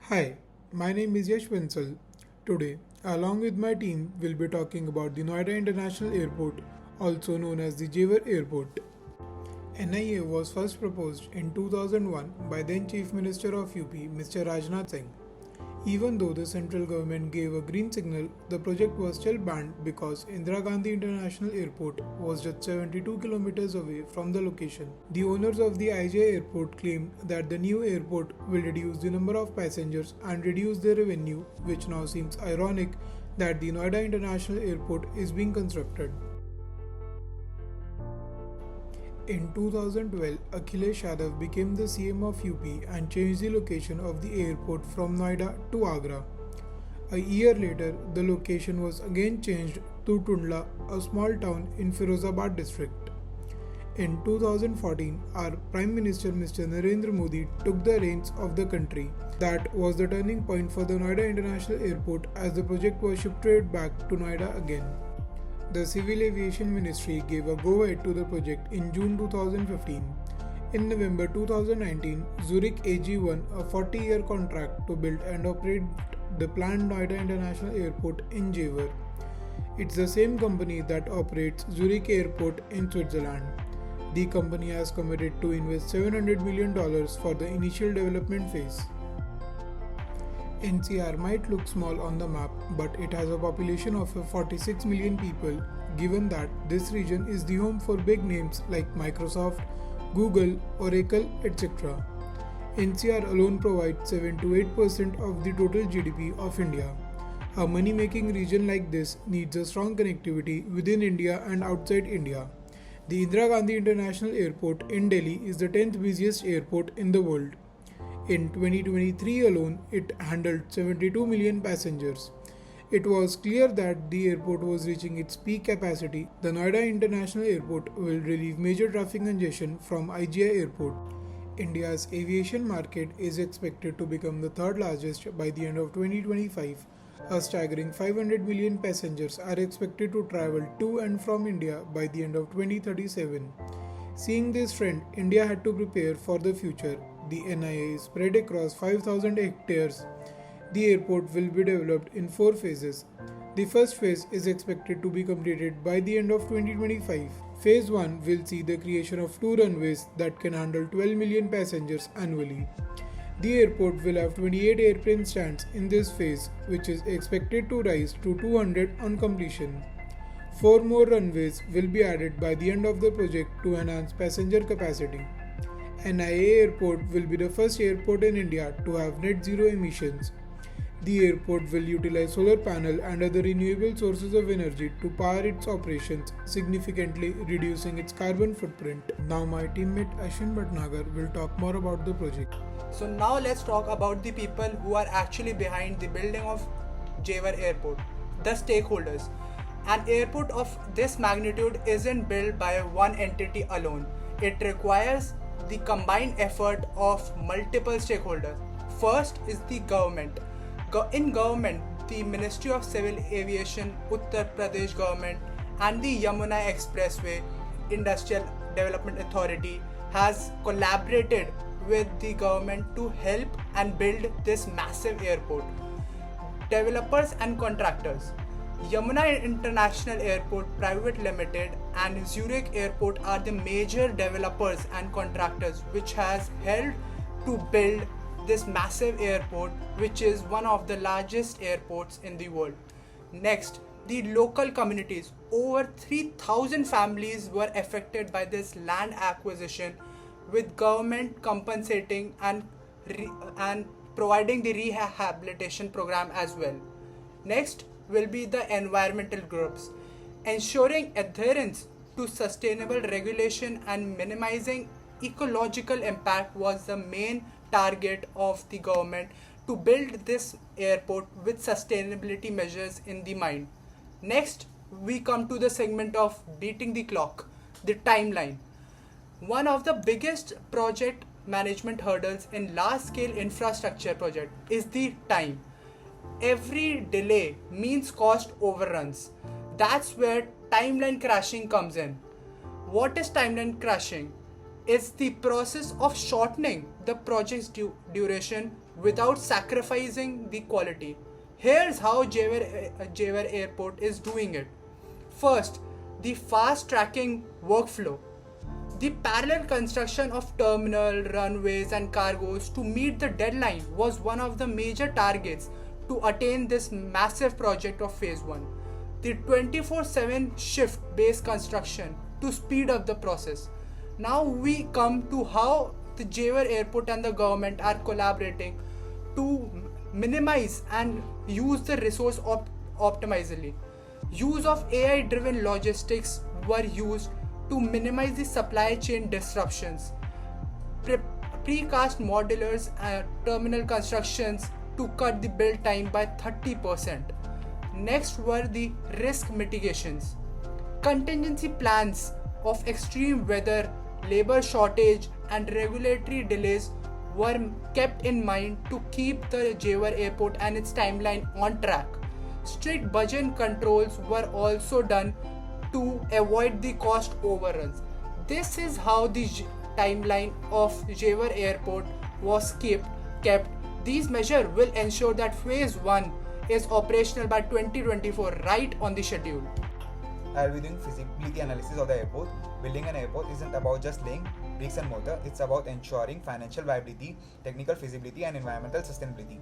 Hi, my name is Yash Bansal. Today, along with my team, we'll be talking about the Noida International Airport, also known as the Jewar Airport. NIA was first proposed in 2001 by then Chief Minister of UP, Mr. Rajnath Singh. Even though the central government gave a green signal, the project was still banned because Indira Gandhi International Airport was just 72 kilometers away from the location. The owners of the IGI Airport claimed that the new airport will reduce the number of passengers and reduce their revenue, which now seems ironic that the Noida International Airport is being constructed. In 2012, Akhilesh Yadav became the CM of UP and changed the location of the airport from Noida to Agra. A year later, the location was again changed to Tundla, a small town in Firozabad district. In 2014, our Prime Minister Mr. Narendra Modi took the reins of the country. That was the turning point for the Noida International Airport as the project was shifted back to Noida again. The Civil Aviation Ministry gave a go-ahead to the project in June 2015. In November 2019, Zurich AG won a 40-year contract to build and operate the planned Noida International Airport in Jewar. It's the same company that operates Zurich Airport in Switzerland. The company has committed to invest $700 million for the initial development phase. NCR might look small on the map, but it has a population of 46 million people, given that this region is the home for big names like Microsoft, Google, Oracle, etc. NCR alone provides 7 to 8% of the total GDP of India. A money-making region like this needs a strong connectivity within India and outside India. The Indira Gandhi International Airport in Delhi is the 10th busiest airport in the world. In 2023 alone, it handled 72 million passengers. It was clear that the airport was reaching its peak capacity. The Noida International Airport will relieve major traffic congestion from IGI Airport. India's aviation market is expected to become the third largest by the end of 2025. A staggering 500 million passengers are expected to travel to and from India by the end of 2037. Seeing this trend, India had to prepare for the future. The NIA is spread across 5,000 hectares. The airport will be developed in 4 phases. The first phase is expected to be completed by the end of 2025. Phase 1 will see the creation of 2 runways that can handle 12 million passengers annually. The airport will have 28 airplane stands in this phase, which is expected to rise to 200 on completion. 4 more runways will be added by the end of the project to enhance passenger capacity. NIA Airport will be the first airport in India to have net zero emissions. The airport will utilize solar panel and other renewable sources of energy to power its operations, significantly reducing its carbon footprint. Now my teammate Ashwin Bhatnagar will talk more about the project. So now let's talk about the people who are actually behind the building of Jewar Airport, the stakeholders. An airport of this magnitude isn't built by one entity alone. It requires the combined effort of multiple stakeholders. First is the government. In government, the Ministry of Civil Aviation, Uttar Pradesh government and the Yamuna Expressway Industrial Development Authority has collaborated with the government to help and build this massive airport. Developers and contractors. Yamuna International Airport Private Limited and Zurich Airport are the major developers and contractors which has helped to build this massive airport, which is one of the largest airports in the world. Next, the local communities. Over 3,000 families were affected by this land acquisition, with government compensating and providing the rehabilitation program as well. Next will be the environmental groups. Ensuring adherence to sustainable regulation and minimizing ecological impact was the main target of the government to build this airport with sustainability measures in the mind. Next, we come to the segment of beating the clock, the timeline. One of the biggest project management hurdles in large-scale infrastructure project is the time. Every delay means cost overruns. That's where timeline crashing comes in. What is timeline crashing? It's the process of shortening the project's duration without sacrificing the quality. Here's how Jewar Airport is doing it. First, the fast tracking workflow. The parallel construction of terminal, runways and cargos to meet the deadline was one of the major targets to attain this massive project of phase 1. The 24/7 shift-based construction to speed up the process. Now we come to how the Jewar Airport and the government are collaborating to minimize and use the resource optimally. Use of AI-driven logistics were used to minimize the supply chain disruptions. Precast modulars and terminal constructions to cut the build time by 30%. Next were the risk mitigations. Contingency plans of extreme weather, labor shortage and regulatory delays were kept in mind to keep the Jewar Airport and its timeline on track. Strict budget controls were also done to avoid the cost overruns. This is how the timeline of Jewar Airport was kept. These measures will ensure that phase 1 is operational by 2024, right on the schedule. I will be doing feasibility analysis of the airport. Building an airport isn't about just laying bricks and mortar, it's about ensuring financial viability, technical feasibility and environmental sustainability.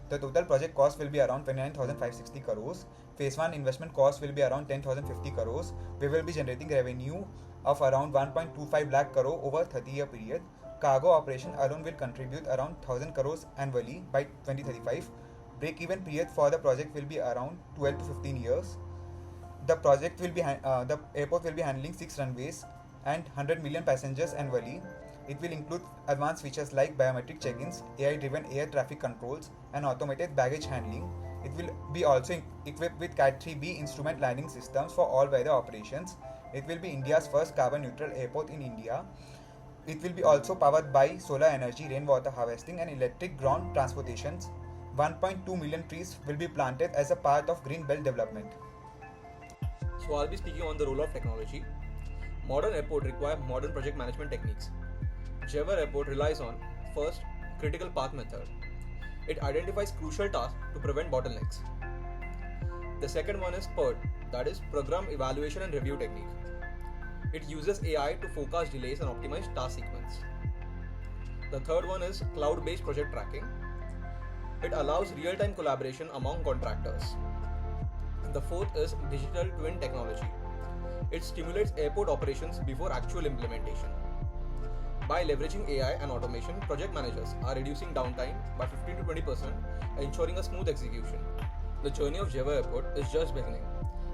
The total project cost will be around 29,560 crores. Phase 1 investment cost will be around 10,050 crores. We will be generating revenue of around 1.25 lakh crore over 30-year period. Cargo operation alone will contribute around 1,000 crores annually by 2035. Break-even period for the project will be around 12 to 15 years. The airport will be handling 6 runways and 100 million passengers annually. It will include advanced features like biometric check-ins, AI-driven air traffic controls, and automated baggage handling. It will be also equipped with Cat 3B instrument landing systems for all weather operations. It will be India's first carbon-neutral airport in India. It will be also powered by solar energy, rainwater harvesting, and electric ground transportations. 1.2 million trees will be planted as a part of Green Belt development. So I'll be speaking on the role of technology. Modern airports require modern project management techniques. Jewar Airport relies on, first, critical path method. It identifies crucial tasks to prevent bottlenecks. The second one is PERT, that is Program Evaluation and Review Technique. It uses AI to forecast delays and optimize task sequence. The third one is cloud-based project tracking. It allows real-time collaboration among contractors. The fourth is digital twin technology. It stimulates airport operations before actual implementation. By leveraging AI and automation, project managers are reducing downtime by 15 to 20%, ensuring a smooth execution. The journey of Jewar Airport is just beginning.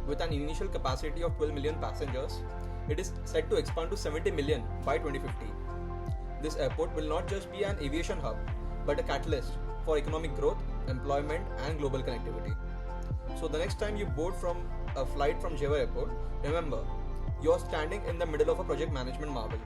With an initial capacity of 12 million passengers, it is set to expand to 70 million by 2050. This airport will not just be an aviation hub, but a catalyst for economic growth, employment, and global connectivity. So the next time you board from a flight from Jewar Airport, remember, you're standing in the middle of a project management marvel.